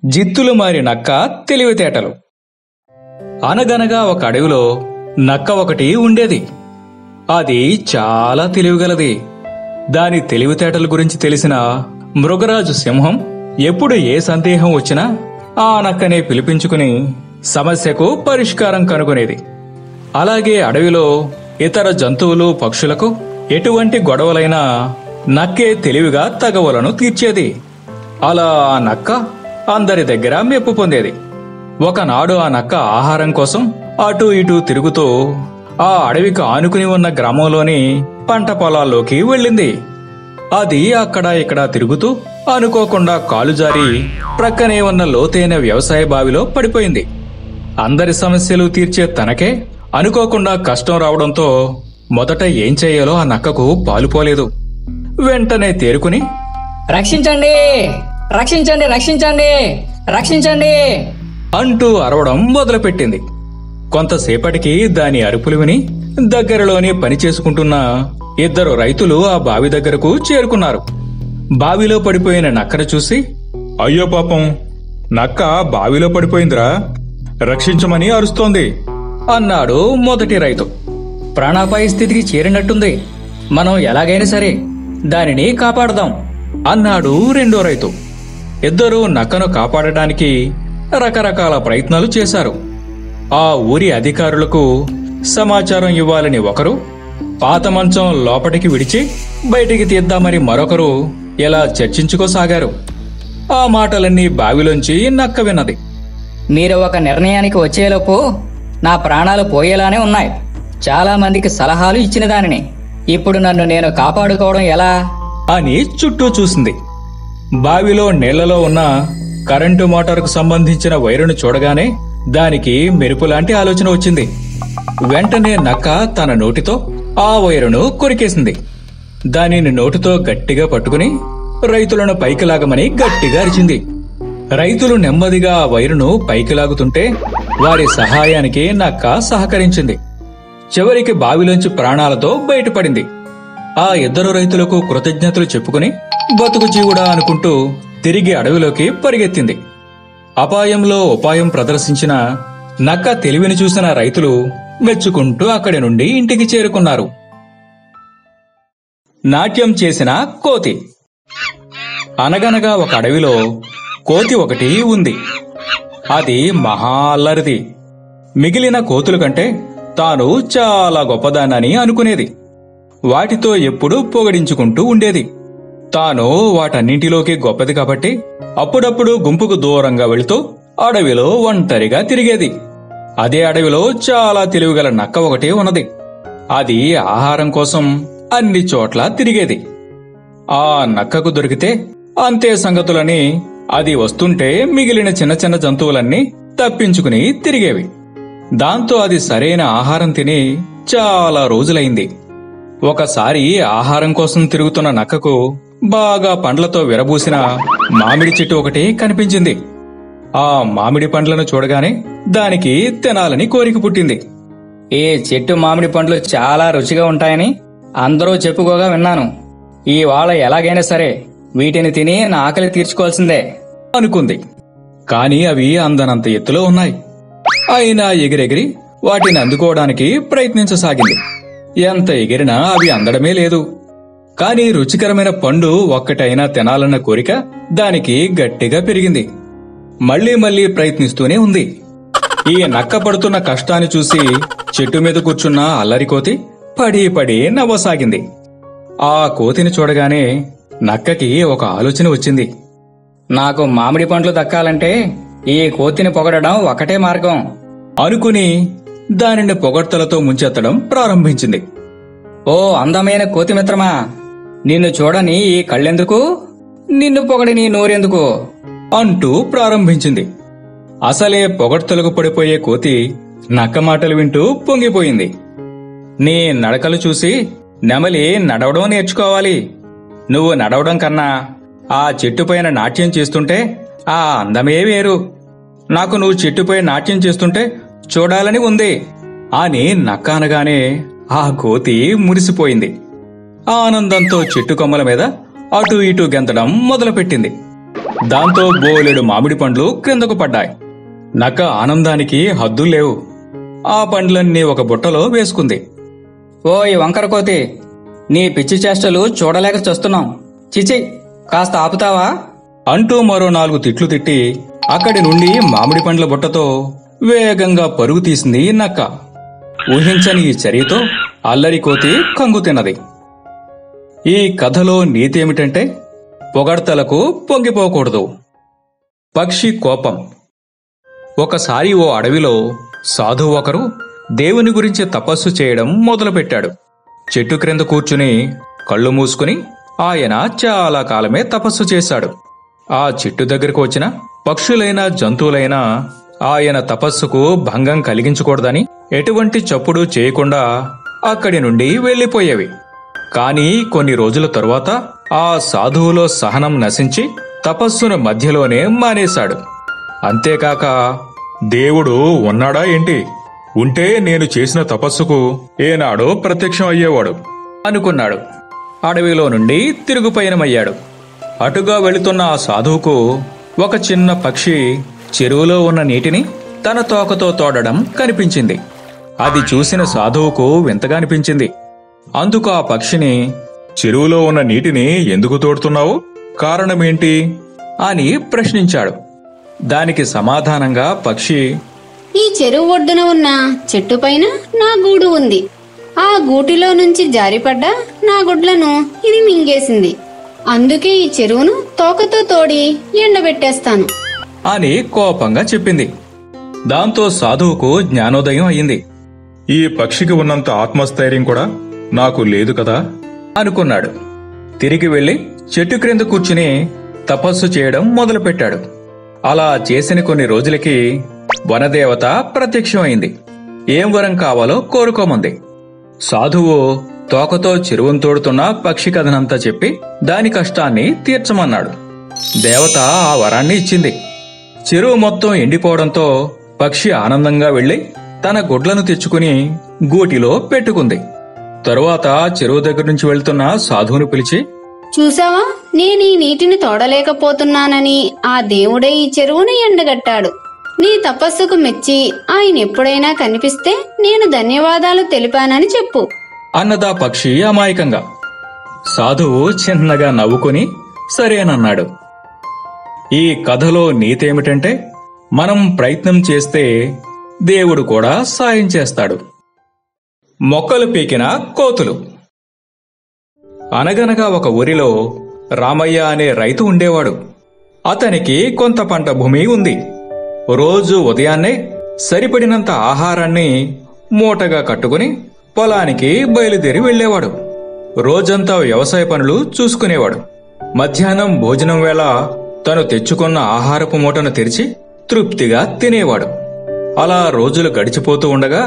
జిత్తులు మారి నక్క తెలివితేటలు. అనగనగా ఒక అడవిలో నక్క ఒకటి ఉండేది. అది చాలా తెలివిగలది. దాని తెలివితేటల గురించి తెలిసిన మృగరాజు సింహం ఎప్పుడు ఏ సందేహం వచ్చినా ఆ నక్కనే పిలిపించుకుని సమస్యకు పరిష్కారం కనుగొనేది. అలాగే అడవిలో ఇతర జంతువులు, పక్షులకు ఎటువంటి గొడవలైనా నక్కే తెలివిగా తగవలను తీర్చేది. అలా ఆ నక్క అందరి దగ్గర మెప్పు పొందేది. ఒకనాడు ఆ నక్క ఆహారం కోసం అటూ ఇటూ తిరుగుతూ ఆ అడవికి ఆనుకుని ఉన్న గ్రామంలోని పంట పొలాల్లోకి వెళ్ళింది. అది అక్కడ ఇక్కడ తిరుగుతూ అనుకోకుండా కాలు జారి ప్రక్కనే ఉన్న లోతైన వ్యవసాయ బావిలో పడిపోయింది. అందరి సమస్యలు తీర్చే తనకే అనుకోకుండా కష్టం రావడంతో మొదట ఏం చెయ్యాలో ఆ నక్కకు పాలుపోలేదు. వెంటనే తేరుకుని, రక్షించండి, రక్షించండి, రక్షించండి, రక్షించండి అంటూ అరవడం మొదలుపెట్టింది. కొంతసేపటికి దాని అరుపులు విని దగ్గరలోనే పని చేసుకుంటున్న ఇద్దరు రైతులు ఆ బావి దగ్గరకు చేరుకున్నారు. బావిలో పడిపోయిన నక్కను చూసి, అయ్యో పాపం, నక్క బావిలో పడిపోయిందిరా, రక్షించమని అరుస్తోంది అన్నాడు మొదటి రైతు. ప్రాణాపాయ స్థితికి చేరినట్టుంది. మనం ఎలాగైనా సరే దానిని కాపాడదాం అన్నాడు రెండో రైతు. ఇద్దరూ నక్కను కాపాడడానికి రకరకాల ప్రయత్నాలు చేశారు. ఆ ఊరి అధికారులకు సమాచారం ఇవ్వాలని ఒకరు, పాత మంచం లోపటికి విడిచి బయటికి తీద్దామని మరొకరు ఇలా చర్చించుకోసాగారు. ఆ మాటలన్నీ బావిలోంచి నక్క విన్నది. మీరు ఒక నిర్ణయానికి వచ్చేలోపు నా ప్రాణాలు పోయేలానే ఉన్నాయి. చాలా మందికి సలహాలు ఇచ్చిన దానిని ఇప్పుడు నన్ను నేను కాపాడుకోవడం ఎలా అని చుట్టూ చూసింది. బావిలో నీళ్లలో ఉన్న కరెంటు మోటారుకు సంబంధించిన వైరును చూడగానే దానికి మెరుపులాంటి ఆలోచన వచ్చింది. వెంటనే నక్క తన నోటితో ఆ వైరును కొరికేసింది. దానిని నోటితో గట్టిగా పట్టుకుని రైతులను పైకి లాగమని గట్టిగా అరిచింది. రైతులు నెమ్మదిగా ఆ వైరును పైకి లాగుతుంటే వారి సహాయానికి నక్క సహకరించింది. చివరికి బావిలోంచి ప్రాణాలతో బయటపడింది. ఆ ఇద్దరు రైతులకు కృతజ్ఞతలు చెప్పుకుని బతుకు జీవుడా అనుకుంటూ తిరిగి అడవిలోకి పరిగెత్తింది. అపాయంలో ఉపాయం ప్రదర్శించిన నక్క తెలివిని చూసిన రైతులు మెచ్చుకుంటూ అక్కడి నుండి ఇంటికి చేరుకున్నారు. నాట్యం చేసిన కోతి. అనగనగా ఒక అడవిలో కోతి ఒకటి ఉంది. అది మహా అల్లరిది. మిగిలిన కోతుల కంటే తాను చాలా గొప్పదానని అనుకునేది. వాటితో ఎప్పుడూ పొగడించుకుంటూ ఉండేది. తాను వాటన్నింటిలోకి గొప్పది కాబట్టి అప్పుడప్పుడు గుంపుకు దూరంగా వెళుతూ అడవిలో ఒంటరిగా తిరిగేది. అదే అడవిలో చాలా తెలివిగల నక్క ఒకటి ఉన్నది. అది ఆహారం కోసం అన్ని చోట్ల తిరిగేది. ఆ నక్కకు దొరికితే అంతే సంగతులని అది వస్తుంటే మిగిలిన చిన్న చిన్న జంతువులన్నీ తప్పించుకుని తిరిగేవి. దాంతో అది సరైన ఆహారం తిని చాలా రోజులైంది. ఒకసారి ఆహారం కోసం తిరుగుతున్న నక్కకు బాగా పండ్లతో విరబూసిన మామిడి చెట్టు ఒకటి కనిపించింది. ఆ మామిడి పండ్లను చూడగానే దానికి తినాలని కోరిక పుట్టింది. ఈ చెట్టు మామిడి పండ్లు చాలా రుచిగా ఉంటాయని అందరూ చెప్పుకోగా విన్నాను. ఇవాళ ఎలాగైనా సరే వీటిని తిని నా ఆకలి తీర్చుకోవాల్సిందే అనుకుంది. కాని అవి అందనంత ఎత్తులో ఉన్నాయి. అయినా ఎగిరెగిరి వాటిని అందుకోవడానికి ప్రయత్నించసాగింది. ఎంత ఎగిరినా అవి అందడమే లేదు. కాని రుచికరమైన పండు ఒక్కటైనా తినాలన్న కోరిక దానికి గట్టిగా పెరిగింది. మళ్లీ మళ్లీ ప్రయత్నిస్తూనే ఉంది. ఈ నక్క పడుతున్న కష్టాన్ని చూసి చెట్టు మీద కూర్చున్న అల్లరి కోతి పడి పడి నవ్వసాగింది. ఆ కోతిని చూడగానే నక్కకి ఒక ఆలోచన వచ్చింది. నాకు మామిడి పండ్లు దక్కాలంటే ఈ కోతిని పొగడడం ఒకటే మార్గం అనుకుని దానిని పొగడ్తలతో ముంచెత్తడం ప్రారంభించింది. ఓ అందమైన కోతి మిత్రమా, నిన్ను చూడని ఈ కళ్ళెందుకు, నిన్ను పొగడని నోరెందుకు అంటూ ప్రారంభించింది. అసలే పొగడ్తలకు పడిపోయే కోతి నక్క మాటలు వింటూ పొంగిపోయింది. నీ నడకలు చూసి నెమలి నడవడం నేర్చుకోవాలి. నువ్వు నడవడం కన్నా ఆ చెట్టుపైన నాట్యం చేస్తుంటే ఆ అందమే వేరు. నాకు నువ్వు చెట్టుపై నాట్యం చేస్తుంటే చూడాలని ఉంది అని నక్క అనగానే ఆ కోతి మురిసిపోయింది. ఆనందంతో చెట్టు కొమ్మల మీద అటూ ఇటూ గెంతడం మొదలుపెట్టింది. దాంతో బోలెడు మామిడి పండ్లు క్రిందకు పడ్డాయి. నక్క ఆనందానికి హద్దులు లేవు. ఆ పండ్లన్నీ ఒక బుట్టలో వేసుకుంది. ఓయ్ వంకర కోతి, నీ పిచ్చి చేష్టలు చూడలేక చస్తున్నాం. చిచి, కాస్త ఆపుతావా? అంటూ మరో 4 తిట్లు తిట్టి అక్కడి నుండి మామిడి పండ్ల బుట్టతో వేగంగా పరుగు తీసింది నక్క. ఊహించని ఈ చర్యతో అల్లరి కోతి కంగు తిన్నది. ఈ కథలో నీతి ఏమిటంటే పొగడ్తలకు పొంగిపోకూడదు. పక్షి కోపం. ఒకసారి ఓ అడవిలో సాధువు ఒకరు దేవుని గురించి తపస్సు చేయడం మొదలుపెట్టాడు. చెట్టు క్రింద కూర్చుని కళ్ళు మూసుకుని ఆయన చాలా కాలమే తపస్సు చేశాడు. ఆ చెట్టు దగ్గరకు వచ్చిన పక్షులైనా జంతువులైనా ఆయన తపస్సుకు భంగం కలిగించకూడదని ఎటువంటి చప్పుడు చేయకుండా అక్కడి నుండి వెళ్లిపోయేవి. కాని కొన్ని రోజుల తరువాత ఆ సాధువులో సహనం నశించి తపస్సును మధ్యలోనే మానేశాడు. అంతేకాక దేవుడు ఉన్నాడా ఏంటి? ఉంటే నేను చేసిన తపస్సుకు ఏనాడో ప్రత్యక్షం అయ్యేవాడు అనుకున్నాడు. అడవిలో నుండి తిరుగు పయనమయ్యాడు. అటుగా వెళుతున్న ఆ సాధువుకు ఒక చిన్న పక్షి చెరువులో ఉన్న నీటిని తన తోకతో తోడడం కనిపించింది. అది చూసిన సాధువుకు వింతగా అనిపించింది. అందుకు ఆ పక్షిని, చెరువులో ఉన్న నీటిని ఎందుకు తోడుతున్నావు? కారణమేంటి అని ప్రశ్నించాడు. దానికి సమాధానంగా పక్షి, ఈ చెరువు ఒడ్డున ఉన్న చెట్టు పైన నా గూడు ఉంది. ఆ గూటిలో నుంచి జారిపడ్డ నా గుడ్లను ఇది మింగేసింది. అందుకే ఈ చెరువును తోకతో తోడి ఎండబెట్టేస్తాను అని కోపంగా చెప్పింది. దాంతో సాధువుకు జ్ఞానోదయం అయింది. ఈ పక్షికి ఉన్నంత ఆత్మస్థైర్యం కూడా నాకు లేదు కదా అనుకున్నాడు. తిరిగి వెళ్లి చెట్టు క్రింద కూర్చుని తపస్సు చేయడం మొదలుపెట్టాడు. అలా చేసిన కొన్ని రోజులకి వనదేవత ప్రత్యక్షమైంది. ఏం వరం కావాలో కోరుకోమంది. సాధువు తోకతో చెరువును తోడుతున్న పక్షి కథనంతా చెప్పి దాని కష్టాన్ని తీర్చమన్నాడు. దేవత ఆ వరాన్ని ఇచ్చింది. చెరువు మొత్తం ఎండిపోవడంతో పక్షి ఆనందంగా వెళ్లి తన గుడ్లను తెచ్చుకుని గూటిలో పెట్టుకుంది. తరువాత చెరువు దగ్గర నుంచి వెళ్తున్న సాధువును పిలిచి, చూసావా, నేను ఈ నీటిని తోడలేకపోతున్నానని ఆ దేవుడే ఈ చెరువును ఎండగట్టాడు. నీ తపస్సుకు మెచ్చి ఆయన ఎప్పుడైనా కనిపిస్తే నేను ధన్యవాదాలు తెలిపానని చెప్పు అన్నదా పక్షి అమాయకంగా. సాధువు చిన్నగా నవ్వుకుని సరేనన్నాడు. ఈ కథలో నీతేమిటంటే మనం ప్రయత్నం చేస్తే దేవుడు కూడా సాయం చేస్తాడు. మొక్కలు పీకిన కోతులు. అనగనగా ఒక ఊరిలో రామయ్య అనే రైతు ఉండేవాడు. అతనికి కొంత పంట భూమి ఉంది. రోజు ఉదయాన్నే సరిపడినంత ఆహారాన్ని మూటగా కట్టుకుని పొలానికి బయలుదేరి వెళ్లేవాడు. రోజంతా వ్యవసాయ పనులు చూసుకునేవాడు. మధ్యాహ్నం భోజనం వేళ తను తెచ్చుకున్న ఆహారపు మూటను తెరిచి తృప్తిగా తినేవాడు. అలా రోజులు గడిచిపోతూ ఉండగా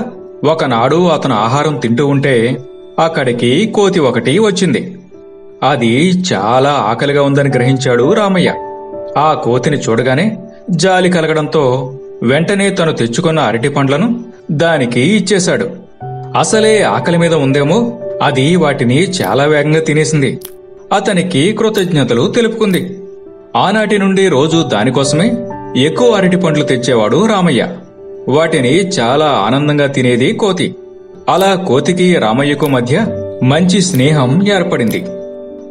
ఒకనాడు అతను ఆహారం తింటూ ఉంటే అక్కడికి కోతి ఒకటి వచ్చింది. అది చాలా ఆకలిగా ఉందని గ్రహించాడు రామయ్య. ఆ కోతిని చూడగానే జాలి కలగడంతో వెంటనే తను తెచ్చుకున్న అరటి పండ్లను దానికి ఇచ్చేశాడు. అసలే ఆకలి మీద ఉందేమో, అది వాటిని చాలా వేగంగా తినేసింది. అతనికి కృతజ్ఞతలు తెలుపుకుంది. ఆనాటి నుండి రోజు దానికోసమే ఎక్కువ అరటి పండ్లు తెచ్చేవాడు రామయ్య. వాటిని చాలా ఆనందంగా తినేది కోతి. అలా కోతికి రామయ్యకు మధ్య మంచి స్నేహం ఏర్పడింది.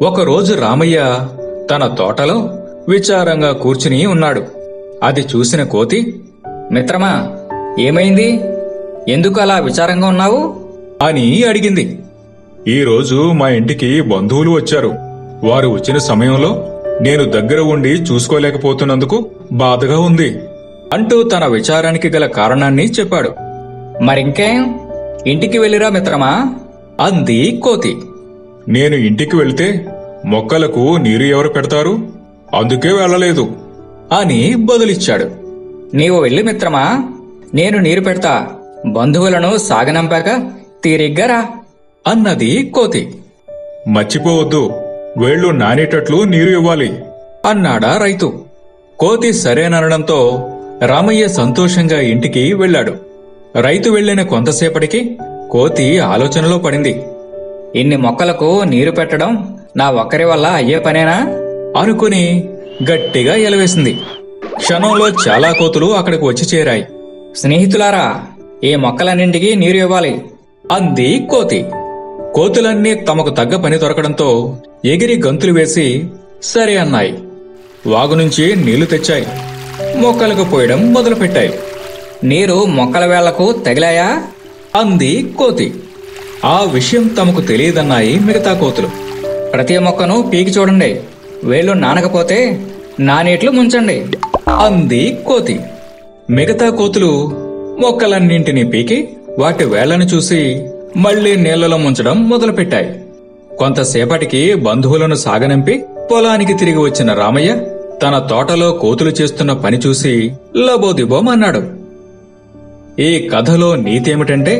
ఒకరోజు రామయ్య తన తోటలో విచారంగా కూర్చుని ఉన్నాడు. అది చూసిన కోతి, మిత్రమా, ఏమైంది? ఎందుకు అలా విచారంగా ఉన్నావు అని అడిగింది. ఈరోజు మా ఇంటికి బంధువులు వచ్చారు. వారు వచ్చిన సమయంలో నేను దగ్గర ఉండి చూసుకోలేకపోతున్నందుకు బాధగా ఉంది అంటూ తన విచారానికి గల కారణాన్ని చెప్పాడు. మరింకేం, ఇంటికి వెళ్ళిరా మిత్రమా అంది కోతి. నేను ఇంటికి వెళ్తే మొక్కలకు నీరు ఎవరు పెడతారు? అందుకే వెళ్ళలేదు అని బదులిచ్చాడు. నీవు వెళ్ళి మిత్రమా, నేను నీరు పెడతా. బంధువులను సాగనంపాక తీరిగ్గా రా అన్నది కోతి. మర్చిపోవద్దు, వేళ్లు నానేటట్లు నీరు ఇవ్వాలి అన్నాడా రైతు. కోతి సరేననడంతో రామయ్య సంతోషంగా ఇంటికి వెళ్లాడు. రైతు వెళ్లిన కొంతసేపటికి కోతి ఆలోచనలో పడింది. ఇన్ని మొక్కలకు నీరు పెట్టడం నా ఒక్కరి వల్ల అయ్యే పనేనా అనుకుని గట్టిగా ఎలవేసింది. క్షణంలో చాలా కోతులు అక్కడికి వచ్చి చేరాయి. స్నేహితులారా, ఈ మొక్కలన్నింటికీ నీరు ఇవ్వాలి అంది కోతి. కోతులన్నీ తమకు తగ్గ పని దొరకడంతో ఎగిరి గంతులు వేసి సరే అన్నాయి. వాగు నుంచి నీళ్లు తెచ్చాయి. మొక్కలకు పోయడం మొదలుపెట్టాయి. నీరు మొక్కల వేళ్లకు తగిలాయా? అంది కోతి. ఆ విషయం తమకు తెలియదన్నాయి మిగతా కోతులు. ప్రతి మొక్కను పీకి చూడండి, వేళ్లు నానకపోతే నా నీటిలో ముంచండి అంది కోతి. మిగతా కోతులు మొక్కలన్నింటినీ పీకి వాటి వేళ్లను చూసి మళ్లీ నీళ్లలో ముంచడం మొదలుపెట్టాయి. కొంతసేపటికి బంధువులను సాగనంపి పొలానికి తిరిగి వచ్చిన రామయ్య తన తోటలో కోతులు చేస్తున్న పని చూసి లబోదిబోమన్నాడు. ఈ కథలో నీతేమిటంటే,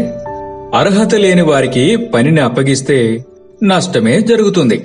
అర్హత లేని వారికి పనిని అప్పగిస్తే నష్టమే జరుగుతుంది.